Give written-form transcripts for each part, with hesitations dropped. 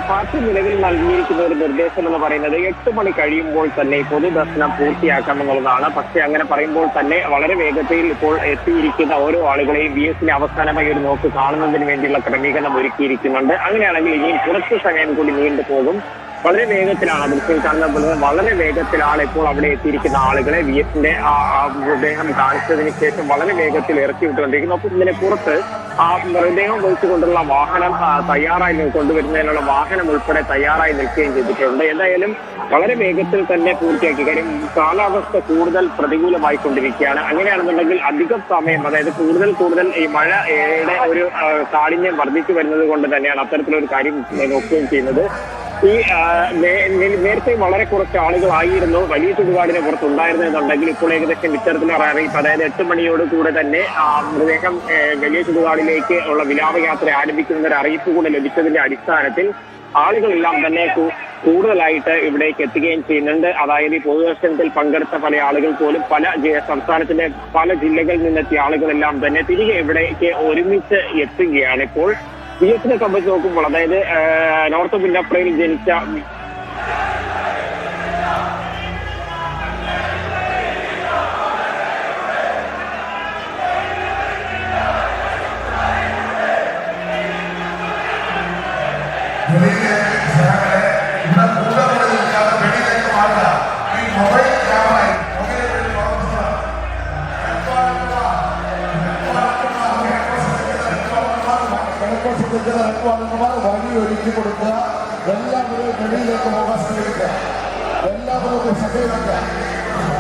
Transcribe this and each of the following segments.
Party നിലവിൽ നൽകിയിരിക്കുന്ന ഒരു നിർദ്ദേശം എന്ന് പറയുന്നത് 8 മണി കഴിയുമ്പോൾ തന്നെ പൊതുദർശനം പൂർത്തിയാക്കാമെന്നുള്ളതാണ്. പക്ഷേ അങ്ങനെ പറയുമ്പോൾ തന്നെ വളരെ വേഗത്തിൽ ഇപ്പോൾ എത്തിയിരിക്കുന്ന ഓരോ ആളുകളെയും VS-നെ അവസാനമായി ഒരു നോക്ക് കാണുന്നതിന് വേണ്ടിയുള്ള ക്രമീകരണം ഒരുക്കിയിരിക്കുന്നുണ്ട്. അങ്ങനെയാണെങ്കിൽ ഇനിയും കുറച്ച് സമയം കൂടി നീണ്ടുപോകും. വളരെ വേഗത്തിലാണ് ദൃശ്യം കാണുന്നത്. വളരെ വേഗത്തിലാണ് ഇപ്പോൾ അവിടെ എത്തിയിരിക്കുന്ന ആളുകളെ VS-ന്റെ മൃതദേഹം കാണിച്ചതിന് ശേഷം വളരെ വേഗത്തിൽ ഇറക്കി വിട്ടുകൊണ്ടിരിക്കുന്നു. അപ്പോൾ ഇതിന് പുറത്ത് ആ മൃതദേഹം വഹിച്ചുകൊണ്ടുള്ള വാഹനം തയ്യാറായി കൊണ്ടുവരുന്നതിനുള്ള വാഹനം ഉൾപ്പെടെ തയ്യാറായി നിൽക്കുകയും ചെയ്തിട്ടുണ്ട്. എന്തായാലും വളരെ വേഗത്തിൽ തന്നെ പൂർത്തിയാക്കി. കാര്യം കാലാവസ്ഥ കൂടുതൽ പ്രതികൂലമായി കൊണ്ടിരിക്കുകയാണ്. അങ്ങനെയാണെന്നുണ്ടെങ്കിൽ അധികം സമയം, അതായത് കൂടുതൽ ഈ മഴയുടെ ഒരു കാഠിന്യം വർദ്ധിച്ചു വരുന്നത് കൊണ്ട് തന്നെയാണ് അത്തരത്തിലൊരു കാര്യം നോക്കുകയും ചെയ്യുന്നത്. ഈ നേരത്തെ വളരെ കുറച്ച് ആളുകളായിരുന്നു വലിയ ചുടുകാടിന് പുറത്തുണ്ടായിരുന്നെന്നുണ്ടെങ്കിൽ ഇപ്പോൾ ഏകദേശം ഇത്തരത്തിലുള്ള അറിയിപ്പ്, അതായത് 8 മണിയോട് കൂടെ തന്നെ മൃതദേഹം വലിയ ചുടുകാടിലേക്ക് ഉള്ള വിലാപയാത്ര ആരംഭിക്കുന്ന ഒരു അറിയിപ്പ് കൂടെ ലഭിച്ചതിന്റെ അടിസ്ഥാനത്തിൽ ആളുകളെല്ലാം തന്നെ കൂടുതലായിട്ട് ഇവിടേക്ക് എത്തുകയും ചെയ്യുന്നുണ്ട്. അതായത് ഈ പൊതുദർശനത്തിൽ പങ്കെടുത്ത പല ആളുകൾ പോലും സംസ്ഥാനത്തിന്റെ പല ജില്ലകളിൽ നിന്നെത്തിയ ആളുകളെല്ലാം തന്നെ തിരികെ ഇവിടേക്ക് ഒരുമിച്ച് എത്തുകയാണ്. ഇപ്പോൾ VS-നെ സംബന്ധിച്ച് നോക്കുമ്പോൾ, അതായത് നോർത്ത് പുന്നപ്രയിൽ ജനിച്ച വഴി ഒരുക്കി കൊടുക്കുക. എല്ലാവരും വെളിയിലേക്ക് പോകാൻ ശ്രമിക്കുക. എല്ലാവരും സഹകരിക്കുക.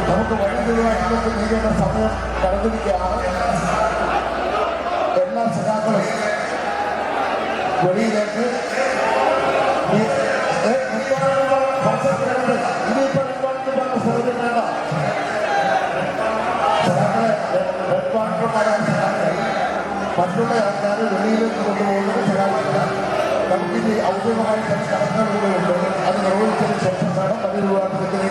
നമുക്ക് വഴി ഒഴിവാക്കിലേക്ക് നീങ്ങേണ്ട സമയം കടന്നിരിക്കുകയാണ്. എല്ലാ സഖാക്കളും വെളിയിലേക്ക് ഇനിയിപ്പോൾ ശ്രമിക്കേണ്ട മറ്റുള്ള ആൾക്കാർ വെളിയിലേക്ക് കൊണ്ടുപോകുന്നത് സഹായിക്കുക. നമുക്കിത് ഔദ്യോഗികമായി ചില ചടങ്ങുകളുണ്ട്. അത് നിർവഹിച്ചതിന് ശേഷം വേണം വലിയ വിവാഹത്തിന്